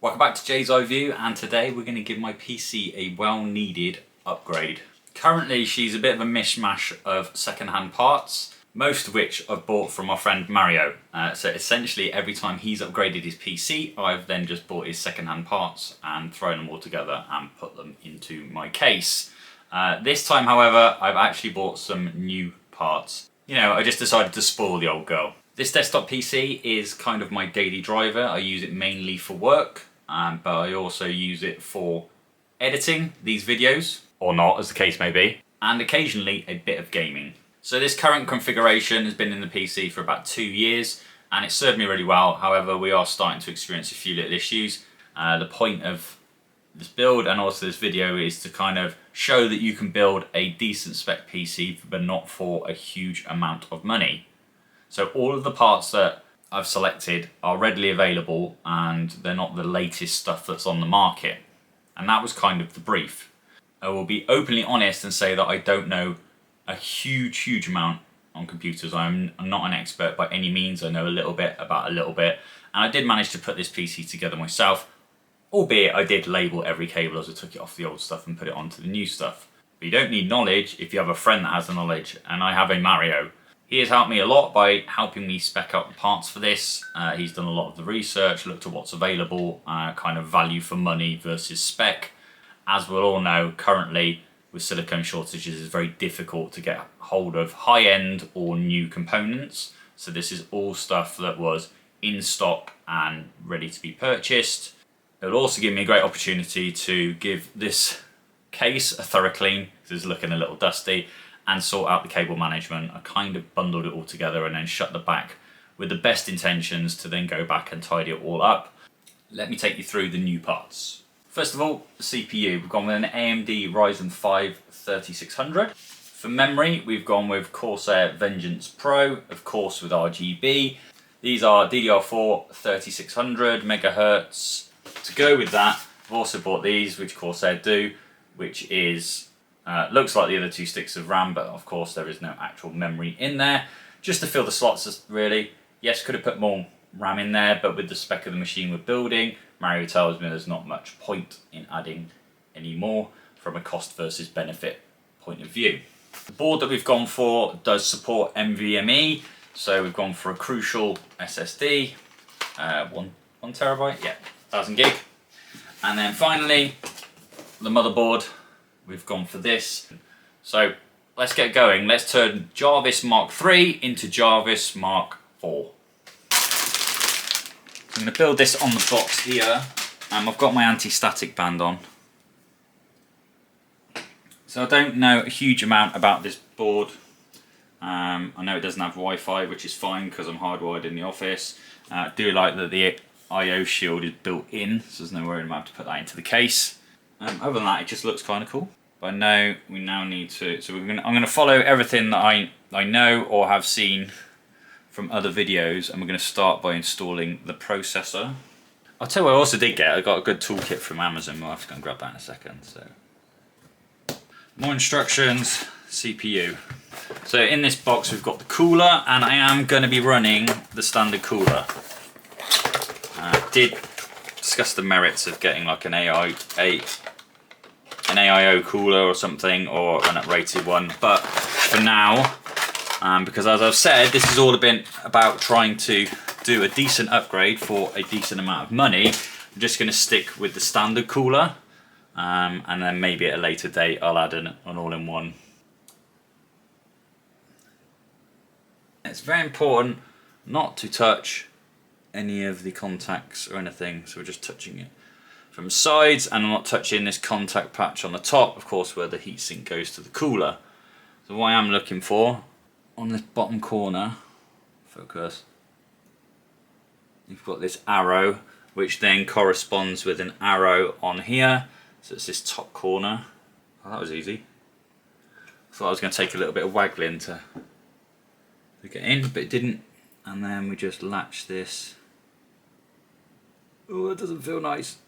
Welcome back to Jay's Eye View, and today we're going to give my PC a well-needed upgrade. Currently she's a bit of a mishmash of second-hand parts, most of which I've bought from my friend Mario. So essentially every time he's upgraded his PC, I've then just bought his second-hand parts and thrown them all together and put them into my case. This time, however, I've actually bought some new parts. You know, I just decided to spoil the old girl. This desktop PC is kind of my daily driver. I use it mainly for work, but I also use it for editing these videos, or not as the case may be, and occasionally a bit of gaming. So this current configuration has been in the PC for about 2 years and it served me really well. However, we are starting to experience a few little issues. The point of this build and also this video is to kind of show that you can build a decent spec PC but not for a huge amount of money. So all of the parts that I've selected are readily available and they're not the latest stuff that's on the market. And that was kind of the brief. I will be openly honest and say that I don't know a huge amount on computers. I'm not an expert by any means. I know a little bit about a little bit. And I did manage to put this PC together myself, albeit I did label every cable as I took it off the old stuff and put it onto the new stuff. But you don't need knowledge if you have a friend that has the knowledge, and I have a Mario. He has helped me a lot by helping me spec out the parts for this. He's done a lot of the research, looked at what's available, kind of value for money versus spec. As we'll all know, currently with silicone shortages, it's very difficult to get hold of high-end or new components. So this is all stuff that was in stock and ready to be purchased. It will also give me a great opportunity to give this case a thorough clean, because it's looking a little dusty, and sort out the cable management. I kind of bundled it all together and then shut the back with the best intentions to then go back and tidy it all up. Let me take you through the new parts. First of all, the CPU. We've gone with an AMD Ryzen 5 3600. For memory, we've gone with Corsair Vengeance Pro, of course with RGB. These are DDR4 3600 megahertz. To go with that, I've also bought these, which Corsair do, which is looks like the other two sticks of RAM, but of course there is no actual memory in there. Just to fill the slots, really. Yes, could have put more RAM in there, but with the spec of the machine we're building, Mario tells me there's not much point in adding any more from a cost versus benefit point of view. The board that we've gone for does support NVMe, so we've gone for a Crucial SSD, one terabyte, yeah, 1000 gig. And then finally, the motherboard. We've gone for this. So let's get going. Let's turn Jarvis Mark III into Jarvis Mark IV. I'm going to build this on the box here. I've got my anti-static band on. So I don't know a huge amount about this board. I know it doesn't have Wi-Fi, which is fine because I'm hardwired in the office. I do like that the I/O shield is built in, so there's no worry about to put that into the case. Other than that, it just looks kind of cool. But I know we now need to, so I'm going to follow everything that I know or have seen from other videos, and we're going to start by installing the processor. I'll tell you what I also did get. I got a good toolkit from Amazon. We'll have to go and grab that in a second. So, more instructions, CPU. So in this box we've got the cooler, and I am going to be running the standard cooler. Did discuss the merits of getting like an AIO cooler or something, or an uprated one, but for now, because as I've said, this has all been about trying to do a decent upgrade for a decent amount of money. I'm just going to stick with the standard cooler, and then maybe at a later date I'll add an all-in-one. It's very important not to touch any of the contacts or anything, so we're just touching it from sides, and I'm not touching this contact patch on the top, of course, where the heatsink goes to the cooler. So what I am looking for, on this bottom corner, focus, you've got this arrow, which then corresponds with an arrow on here, so it's this top corner. Oh, that was easy. I thought I was going to take a little bit of waggling to get in, but it didn't. And then we just latch this. Oh, it doesn't feel nice.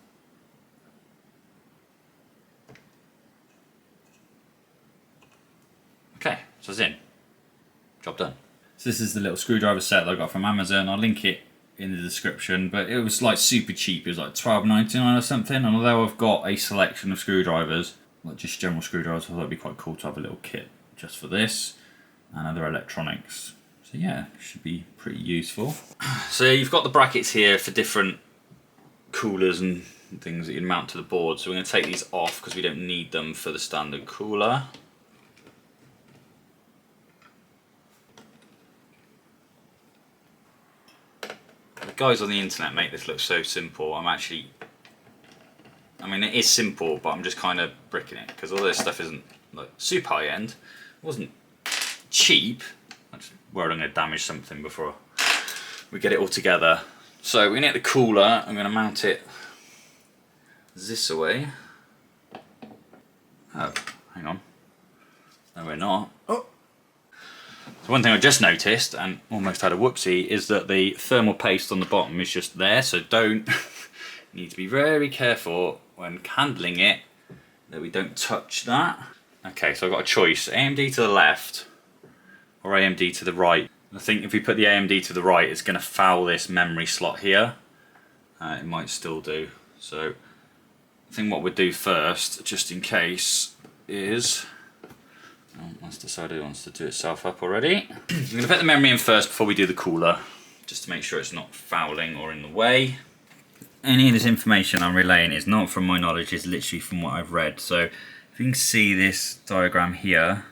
Okay, so it's in. Job done. So this is the little screwdriver set that I got from Amazon. I'll link it in the description, but it was like super cheap. It was like £12.99 or something. And although I've got a selection of screwdrivers, like just general screwdrivers, I thought it'd be quite cool to have a little kit just for this and other electronics. So yeah, should be pretty useful. So you've got the brackets here for different coolers and things that you'd mount to the board. So we're going to take these off because we don't need them for the standard cooler. The guys on the internet make this look so simple. I mean it is simple, but I'm just kind of bricking it because all this stuff isn't like super high end. It wasn't cheap. I'm just worried I'm going to damage something before we get it all together. So we're going to get the cooler. I'm going to mount it this way. Oh, hang on. No, we're not. Oh. So one thing I just noticed, and almost had a whoopsie, is that the thermal paste on the bottom is just there, so don't you need to be very careful when handling it that we don't touch that. Okay, so I've got a choice, AMD to the left or AMD to the right. I think if we put the AMD to the right, it's going to foul this memory slot here. It might still do. So I think what we'll do first, just in case, is... Oh, that's decided it wants to do itself up already. I'm going to put the memory in first before we do the cooler, just to make sure it's not fouling or in the way. Any of this information I'm relaying is not from my knowledge, it's literally from what I've read. So if you can see this diagram here,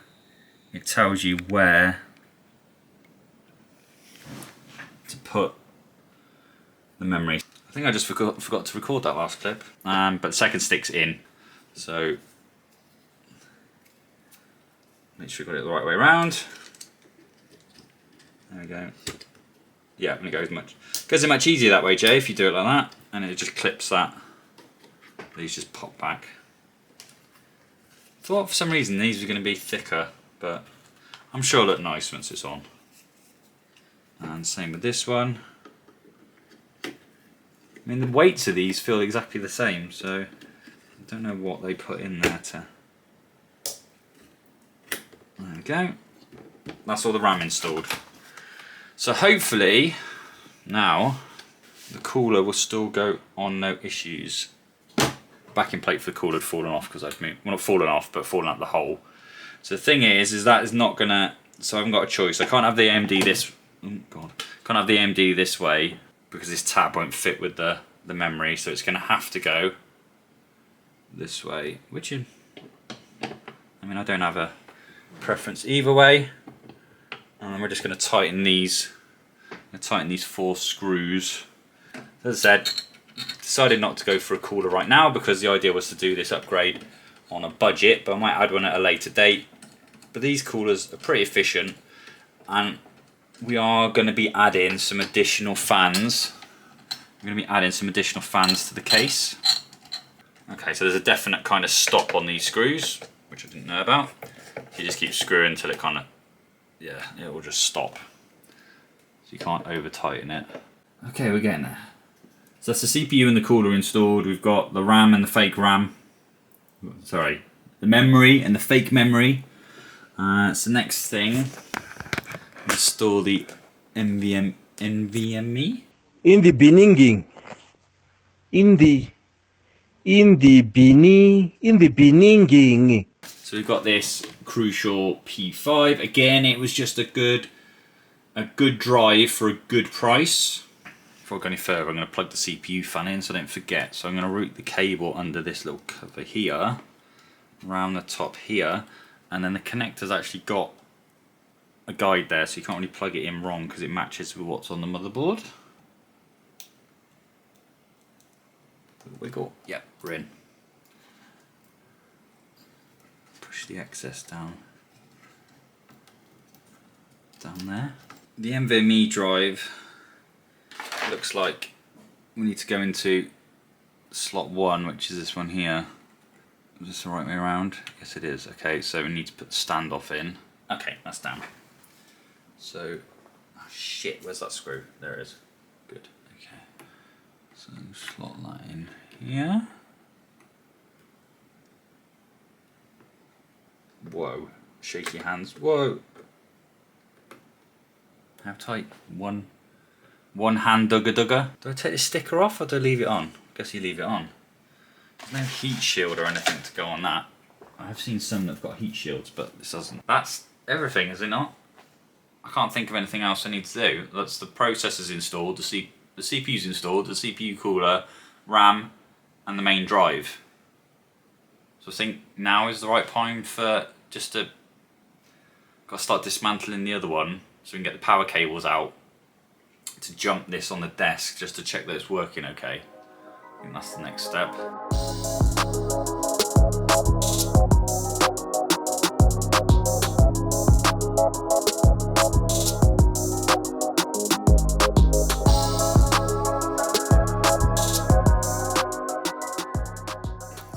it tells you where to put the memory. I think I just forgot to record that last clip, but the second stick's in, so make sure you got it the right way around. There we go. Yeah, and it goes in much easier that way, Jay, if you do it like that, and it just clips that. These just pop back. Thought for some reason these were going to be thicker, but I'm sure it'll look nice once it's on. And same with this one. I mean, the weights of these feel exactly the same, so I don't know what they put in there to... There we go. That's all the RAM installed. So hopefully now the cooler will still go on no issues. Backing plate for the cooler had fallen off because I've moved, well, not fallen off, but fallen out the hole. So the thing is that is not gonna, so I haven't got a choice. I can't have the AMD this, oh god, can't have the AMD this way because this tab won't fit with the memory, so it's gonna have to go this way, which is, I mean, I don't have a preference either way. And then we're just gonna tighten these, four screws. As I said, decided not to go for a cooler right now because the idea was to do this upgrade on a budget, but I might add one at a later date. But these coolers are pretty efficient, and we are going to be adding some additional fans. We're going to be adding some additional fans to the case. Okay, so there's a definite kind of stop on these screws, which I didn't know about. You just keep screwing until it kind of, yeah, it will just stop. So you can't over tighten it. Okay, we're getting there. So that's the CPU and the cooler installed. We've got the RAM and the fake RAM. Sorry, the memory and the fake memory. So next thing, install the NVMe. In the beginning. So we've got this Crucial P5. Again, it was just a good drive for a good price. Before I go any further, I'm going to plug the CPU fan in so I don't forget. So I'm going to route the cable under this little cover here, around the top here, and then the connector's actually got a guide there, so you can't really plug it in wrong because it matches with what's on the motherboard. Wiggle, yep, we're in. Push the excess down there. The NVMe drive looks like we need to go into slot 1, which is this one here. Is this the right way around? Yes it is. Okay, so we need to put the standoff in. Okay, that's down. So, oh shit, where's that screw? There it is. Good, okay. So slot that in here. Whoa, shaky hands, whoa. How tight? One One hand dugger dugger. Do I take the sticker off or do I leave it on? I guess you leave it on. There's no heat shield or anything to go on that. I've seen some that've got heat shields, but this doesn't. That's everything, is it not? I can't think of anything else I need to do. That's the processors installed, the CPU's installed, the CPU cooler, RAM, and the main drive. So I think now is the right time for just to start dismantling the other one so we can get the power cables out to jump this on the desk just to check that it's working okay. I think that's the next step. So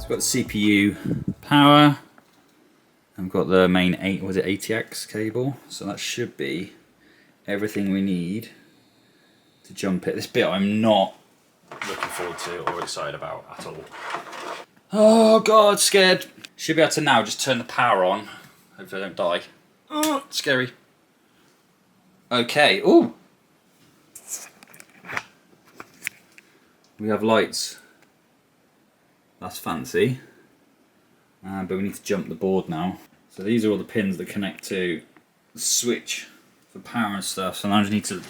I've got the CPU power. I've got the main ATX cable, so that should be everything we need to jump it. This bit I'm not looking forward to or excited about at all. Oh god, scared. Should be able to now just turn the power on. Hopefully I don't die. Oh, scary. Okay, ooh. We have lights. That's fancy. But we need to jump the board now. So these are all the pins that connect to the switch for power and stuff. So now I just need to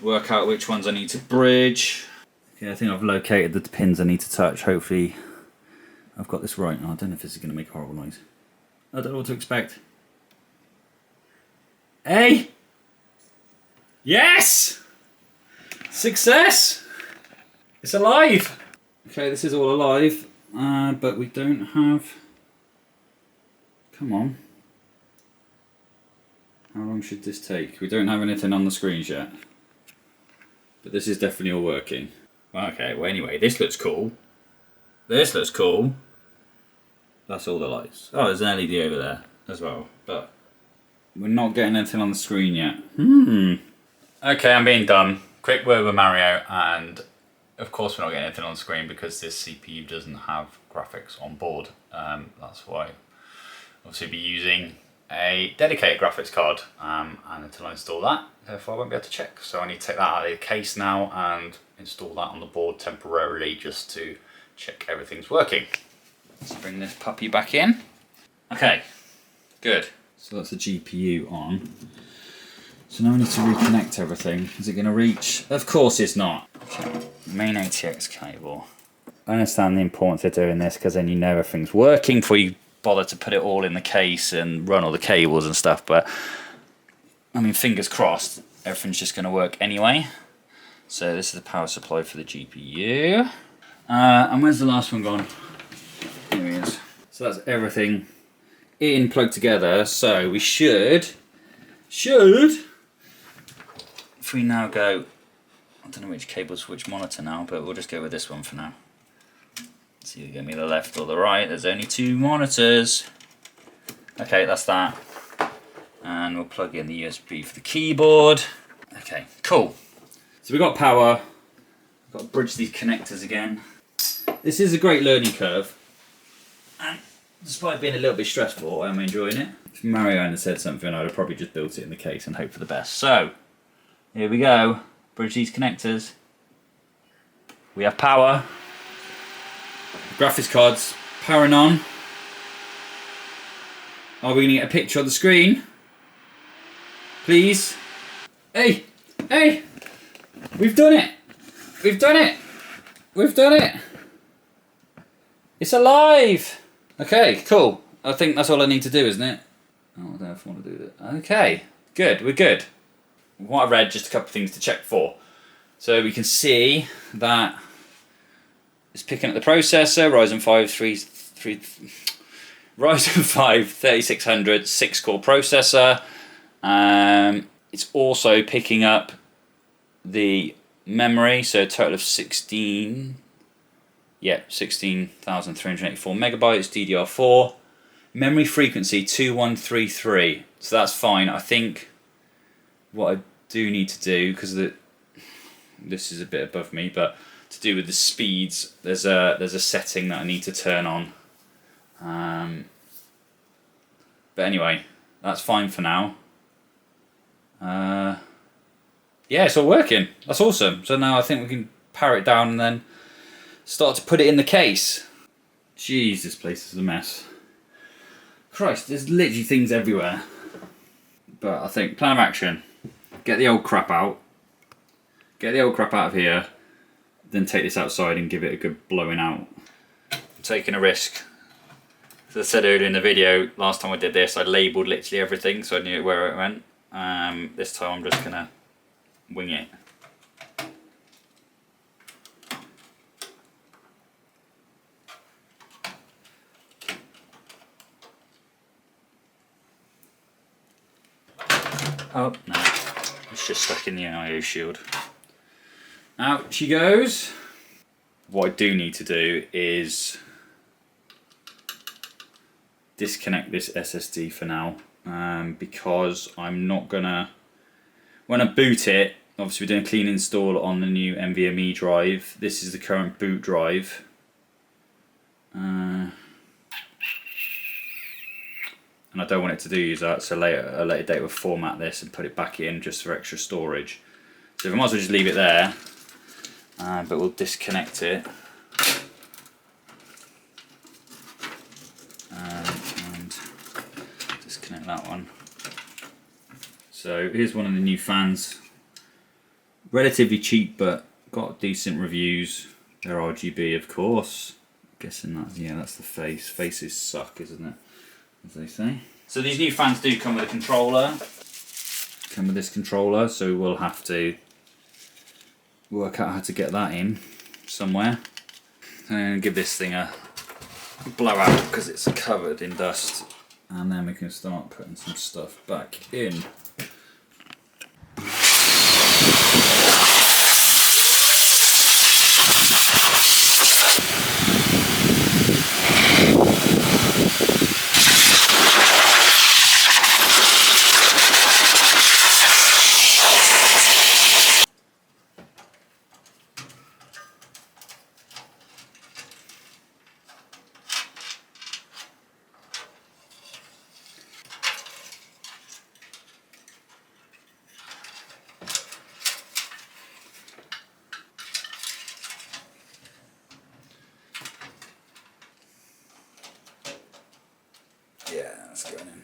work out which ones I need to bridge. Okay, I think I've located the pins I need to touch. Hopefully I've got this right. Oh, I don't know if this is going to make a horrible noise. I don't know what to expect. Hey! Yes! Success! It's alive! Okay, this is all alive, but we don't have... Come on. How long should this take? We don't have anything on the screens yet. But this is definitely all working. Okay, well anyway, this looks cool. This looks cool. That's all the lights. Oh, there's an LED over there as well. But we're not getting anything on the screen yet. Okay, I'm being done. Quick word with Mario, and of course we're not getting anything on the screen because this CPU doesn't have graphics on board. That's why obviously be using a dedicated graphics card, and until I install that, therefore I won't be able to check. So I need to take that out of the case now and install that on the board temporarily just to check everything's working. Let's bring this puppy back in. Okay, good. So that's the GPU on. So now we need to reconnect everything. Is it going to reach? Of course it's not. Okay, main ATX cable. I understand the importance of doing this because then you know everything's working before you bother to put it all in the case and run all the cables and stuff, but I mean, fingers crossed, everything's just going to work anyway. So this is the power supply for the GPU. And where's the last one gone? Here he is. So that's everything in plugged together. So we should, if we now go, I don't know which cable's which monitor now, but we'll just go with this one for now. So you get me the left or the right. There's only two monitors. Okay, that's that. And we'll plug in the USB for the keyboard. Okay, cool. So we've got power. I've got to bridge these connectors again. This is a great learning curve. And despite being a little bit stressful, I'm enjoying it. If Mario hadn't said something, I'd have probably just built it in the case and hoped for the best. So, here we go. Bridge these connectors. We have power. Graphics cards powering on. Are we going to get a picture on the screen? Please? Hey! Hey! We've done it! We've done it! We've done it! It's alive! Okay, cool. I think that's all I need to do, isn't it? Oh, I don't know if I want to do that. Okay, good, we're good. What I read, just a couple of things to check for. So we can see that it's picking up the processor, Ryzen 5 3600 6-core processor. It's also picking up the memory, so a total of 16,384 megabytes DDR4. Memory frequency 2133, so that's fine. I think what I do need to do, because this is a bit above me, but to do with the speeds, there's a setting that I need to turn on. But anyway, that's fine for now. Yeah, yeah, it's all working. That's awesome. So now I think we can power it down and then start to put it in the case. Jeez, this place is a mess. Christ, there's literally things everywhere. But I think plan of action, get the old crap out. Get the old crap out of here. Then take this outside and give it a good blowing out. I'm taking a risk. As I said earlier in the video, last time I did this, I labelled literally everything so I knew where it went. This time I'm just gonna wing it. Oh no, it's just stuck in the IO shield. Out she goes. What I do need to do is disconnect this SSD for now, because I'm not gonna, when I boot it, obviously we're doing a clean install on the new NVMe drive. This is the current boot drive. And I don't want it to do that, so at a later date we'll format this and put it back in just for extra storage. So we might as well just leave it there, but we'll disconnect it. And disconnect that one. So here's one of the new fans. Relatively cheap, but got decent reviews. They're RGB, of course. Guessing that's, yeah, that's the face. Faces suck, isn't it? As they say. So these new fans do come with a controller. Come with this controller, so we'll have to work out how to get that in somewhere. And give this thing a blowout because it's covered in dust. And then we can start putting some stuff back in. Yeah, that's going in.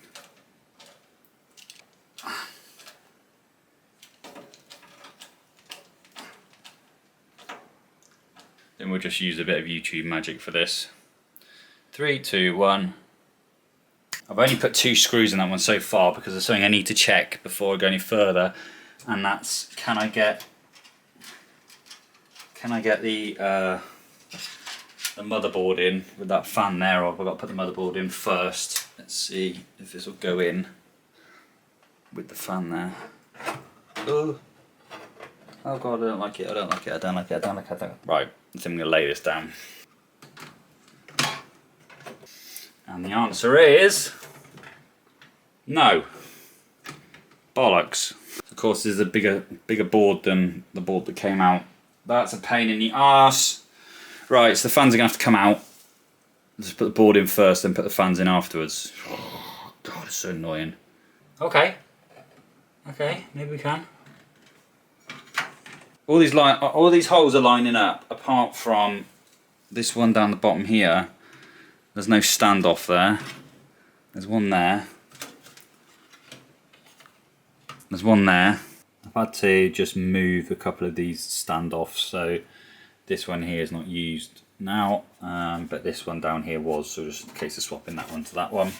Then we'll just use a bit of YouTube magic for this. 3, 2, 1. I've only put 2 screws in that one so far because there's something I need to check before I go any further, and that's can I get the motherboard in with that fan there, or I've got to put the motherboard in first. Let's see if this will go in with the fan there. Oh god, I don't like it, I don't like it, I don't like it, I don't like it. Right, I think I'm going to lay this down. And the answer is no. Bollocks. Of course, there's a bigger board than the board that came out. That's a pain in the arse. Right, so the fans are going to have to come out. Just put the board in first, then put the fans in afterwards. Oh, God, it's so annoying. Okay. Okay, maybe we can. All these holes are lining up, apart from this one down the bottom here. There's no standoff there. There's one there. There's one there. I've had to just move a couple of these standoffs, so this one here is not used now, but this one down here was, so just in case of swapping that one to that one.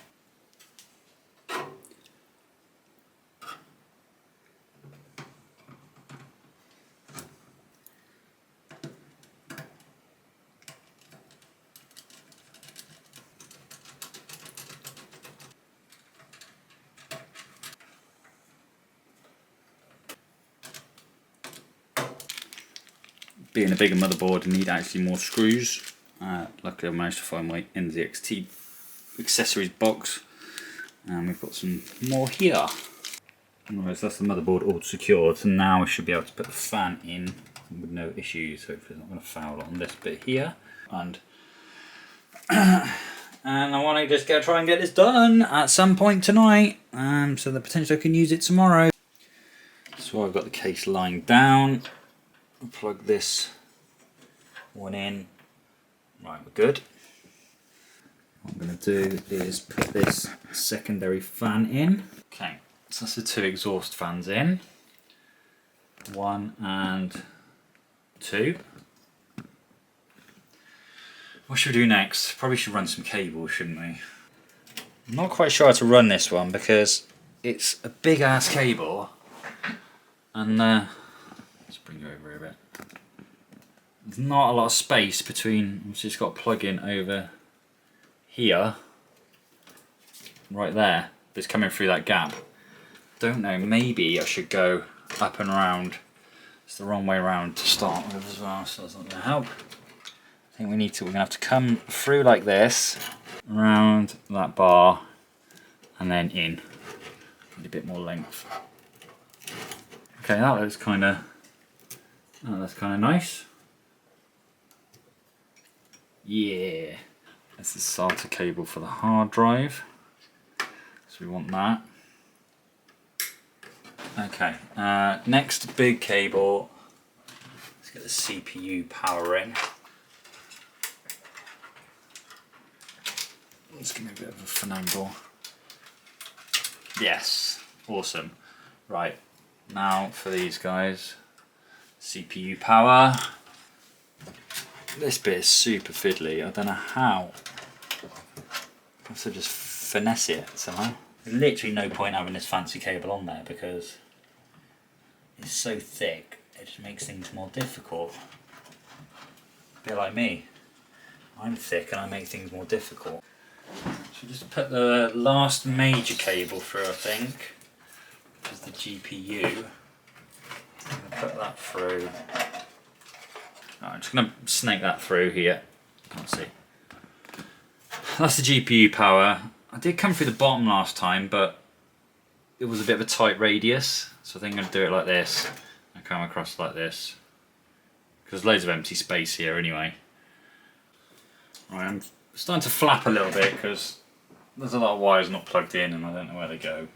Being a bigger motherboard, I need actually more screws. Luckily I managed to find my NZXT accessories box, and we've got some more here. Alright, so that's the motherboard all secured, so now I should be able to put the fan in with no issues. Hopefully it's not going to foul on this bit here. And I want to just try and get this done at some point tonight, so that potentially I can use it tomorrow. So I've got the case lying down. I'll plug this one in. Right, we're good. What I'm going to do is put this secondary fan in. Okay, so that's the 2 exhaust fans in. 1 and 2. What should we do next? Probably should run some cables, shouldn't we? I'm not quite sure how to run this one because it's a big ass cable, and let's bring it over a bit. There's not a lot of space between. I've just got to plug in over here, right there. But it's coming through that gap. Don't know. Maybe I should go up and round. It's the wrong way around to start with as well, so that's not going to help. I think we're going to have to come through like this, around that bar, and then in. Need a bit more length. Okay, that looks kind of. Oh, that's kind of nice. Yeah. That's the SATA cable for the hard drive. So we want that. Okay. Next big cable. Let's get the CPU power in. Let's give me a bit of a finagle. Yes, awesome. Right, now for these guys. CPU power. This bit is super fiddly. I don't know how. I have to just finesse it somehow. There's literally no point having this fancy cable on there because it's so thick, it just makes things more difficult. A bit like me. I'm thick and I make things more difficult. So just put the last major cable through, I think, which is the GPU. I'm going to put that through. Right, I'm just going to snake that through here. Can't see. That's the GPU power. I did come through the bottom last time, but it was a bit of a tight radius. So I think I'm going to do it like this and come across like this. Because there's loads of empty space here anyway. Right, I'm starting to flap a little bit because there's a lot of wires not plugged in and I don't know where they go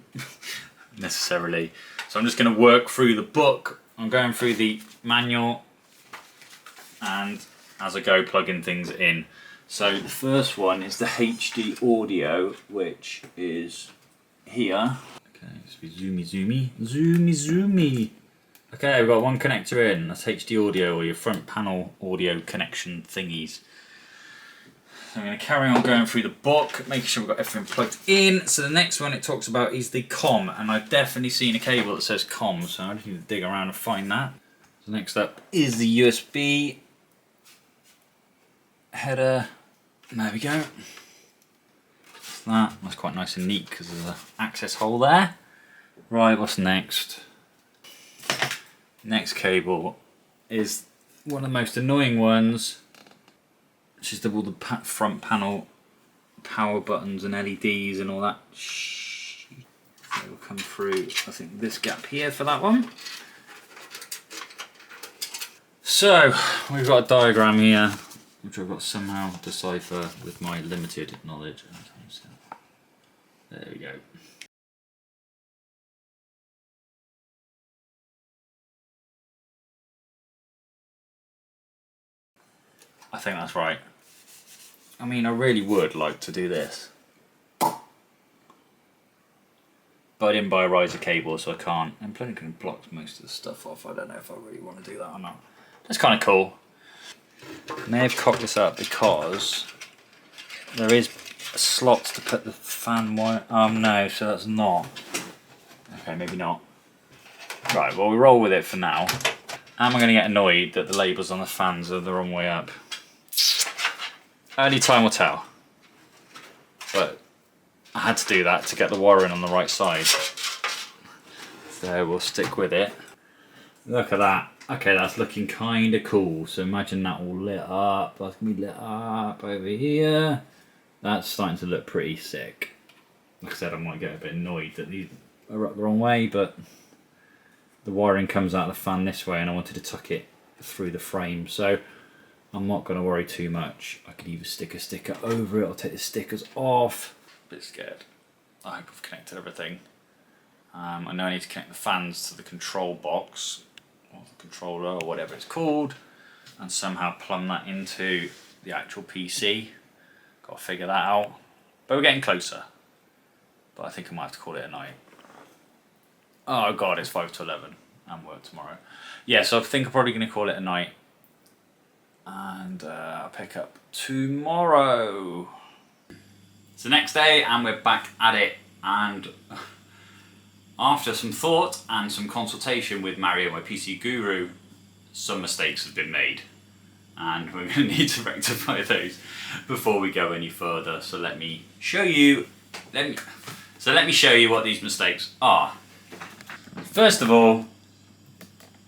necessarily. So I'm just going to work through the book. I'm going through the manual and as I go plugging things in. So the first one is the HD audio, which is here. Okay, let's be zoomy. Okay, we've got one connector in. That's HD audio, or your front panel audio connection thingies. So I'm going to carry on going through the book, making sure we've got everything plugged in. So the next one it talks about is the COM, and I've definitely seen a cable that says COM, so I just need to dig around and find that. So next up is the USB header. There we go. That's quite nice and neat because there's an access hole there. Right, what's next? Next cable is one of the most annoying ones. It's just all the front panel power buttons and LEDs and all that. It will come through, I think, this gap here for that one. So, we've got a diagram here, which I've got to somehow decipher with my limited knowledge. There we go. I think that's right. I mean, I really would like to do this. But I didn't buy a riser cable, so I can't. I'm planning to block most of the stuff off. I don't know if I really want to do that or not. That's kind of cool. I may have cocked this up because there is slots to put the fan wire. No, so that's not. Okay, maybe not. Right, well, we roll with it for now. Am I going to get annoyed that the labels on the fans are the wrong way up? Only time will tell. But I had to do that to get the wiring on the right side. So we'll stick with it. Look at that. Okay, that's looking kind of cool. So imagine that all lit up. That's going to be lit up over here. That's starting to look pretty sick. Like I said, I might get a bit annoyed that these are up the wrong way, but the wiring comes out of the fan this way and I wanted to tuck it through the frame. So I'm not going to worry too much. I could either stick a sticker over it or take the stickers off. A bit scared. I hope I've connected everything. I know I need to connect the fans to the control box, or the controller, or whatever it's called, and somehow plumb that into the actual PC. Got to figure that out. But we're getting closer. But I think I might have to call it a night. Oh god, it's 5 to 11 and work tomorrow. Yeah, so I think I'm probably going to call it a night. And I'll pick up tomorrow. It's the next day and we're back at it. And after some thought and some consultation with Mario, my PC guru, some mistakes have been made. And we're going to need to rectify those before we go any further. So let me show you. Let me show you what these mistakes are. First of all,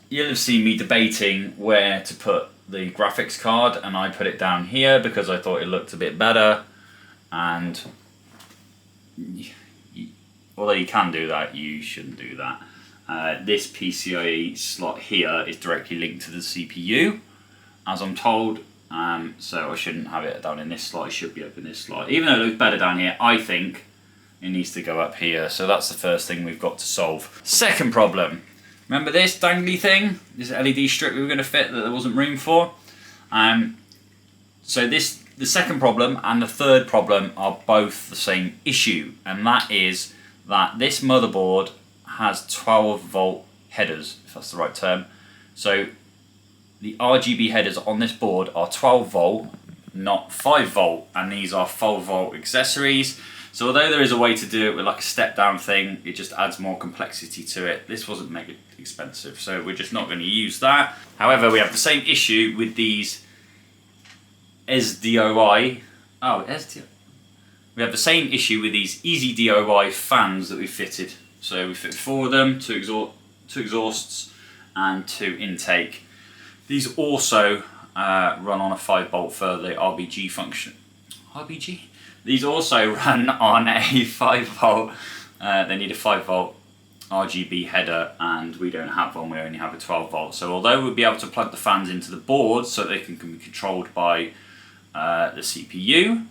you'll have seen me debating where to put the graphics card, and I put it down here because I thought it looked a bit better. And although you can do that, you shouldn't do that. This PCIe slot here is directly linked to the CPU, as I'm told. So I shouldn't have it down in this slot. It should be up in this slot. Even though it looks better down here, I think it needs to go up here. So that's the first thing we've got to solve. Second problem. Remember this dangly thing? This LED strip we were going to fit that there wasn't room for? So the second problem and the third problem are both the same issue. And that is that this motherboard has 12 volt headers, if that's the right term. So the RGB headers on this board are 12 volt, not 5 volt. And these are 12 volt accessories. So although there is a way to do it with like a step down thing, it just adds more complexity to it. This wasn't mega expensive, so we're just not going to use that. However, we have the same issue with these SDOI. We have the same issue with these Easy DIY fans that we fitted. So we fit 4 of them, two exhausts and 2 intake. These also run on a 5 volt for the RBG function. RBG? These also run on a 5 volt, they need a 5 volt RGB header, and we don't have one, we only have a 12 volt. So although we'll be able to plug the fans into the board so they can be controlled by the CPU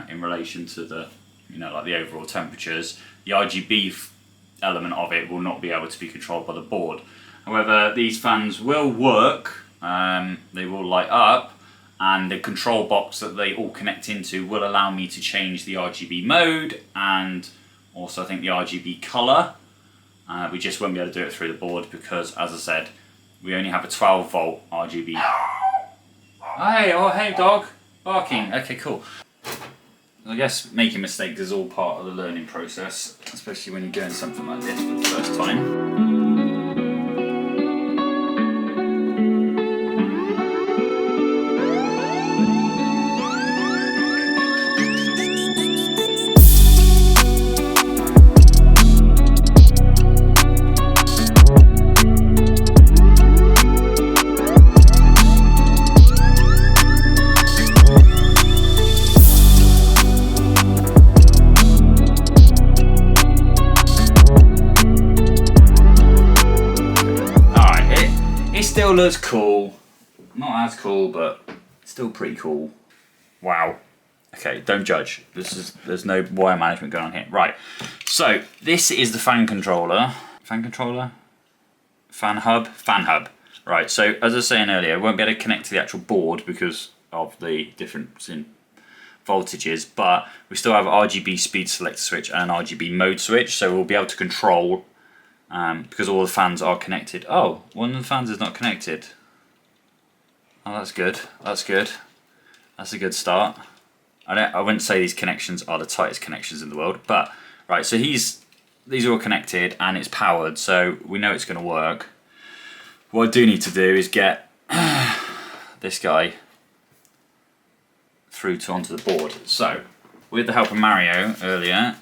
in relation to the, like the overall temperatures, the RGB element of it will not be able to be controlled by the board. However, these fans will work, they will light up, and the control box that they all connect into will allow me to change the RGB mode and also I think the RGB colour. We just won't be able to do it through the board because, as I said, we only have a 12 volt RGB. Hey dog, barking. Okay, cool. I guess making mistakes is all part of the learning process, especially when you're doing something like this for the first time. Still looks cool, not as cool, but still pretty cool. Wow. Okay, don't judge. There's no wire management going on here. Right. So this is the fan controller. Fan hub. Right. So as I was saying earlier, I won't be able to connect to the actual board because of the difference in voltages, but we still have RGB speed selector switch and an RGB mode switch, so we'll be able to control. Because all the fans are connected. Oh, one of the fans is not connected. Oh, that's good. That's good. That's a good start. I wouldn't say these connections are the tightest connections in the world, but right. So these are all connected and it's powered, so we know it's going to work. What I do need to do is get this guy through onto the board. So, with the help of Mario earlier,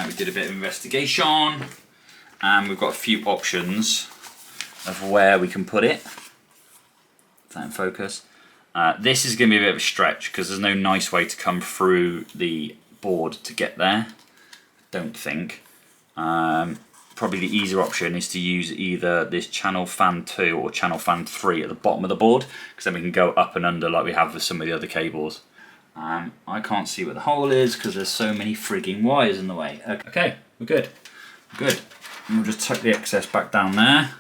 we did a bit of investigation. And we've got a few options of where we can put it. Is that in focus? This is going to be a bit of a stretch because there's no nice way to come through the board to get there. Don't think. Probably the easier option is to use either this channel fan 2 or channel fan 3 at the bottom of the board, because then we can go up and under like we have with some of the other cables. I can't see where the hole is because there's so many frigging wires in the way. Okay, we're good. Good. And we'll just tuck the excess back down there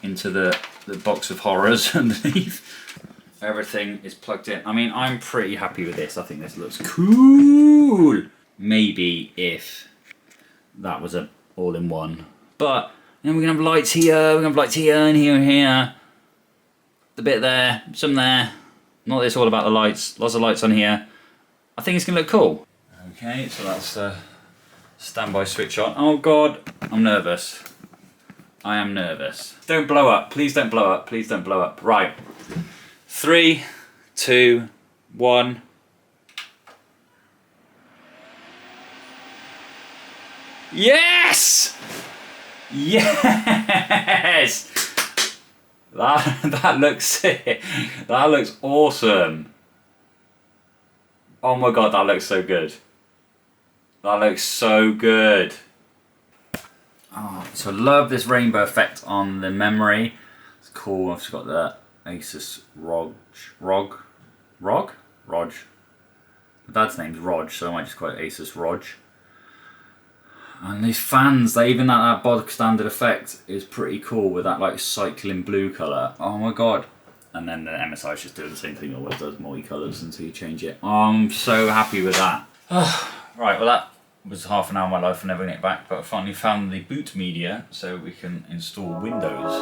into the box of horrors underneath. Everything is plugged in. I mean, I'm pretty happy with this. I think this looks cool. Maybe if that was a all-in-one. But then we're gonna have lights here, we're gonna have lights here and here and here. The bit there, some there. Not that it's all about the lights, lots of lights on here. I think it's gonna look cool. Okay, so that's the standby switch on. Oh God, I'm nervous. I am nervous. Don't blow up, please don't blow up, please don't blow up. Right, 3, 2, 1. Yes! Yes! That looks sick. That looks awesome. Oh my God, that looks so good. That looks so good. Oh, so I love this rainbow effect on the memory. It's cool. I've just got the Asus ROG. My dad's name's Rog, so I might just call it Asus ROG. And these fans, they even that bog standard effect is pretty cool with that like cycling blue colour. Oh my God. And then the MSI is just doing the same thing it always does, multi-colours until you change it. I'm so happy with that. Right, well that was half an hour of my life, I'm never getting it back, but I finally found the boot media so we can install Windows.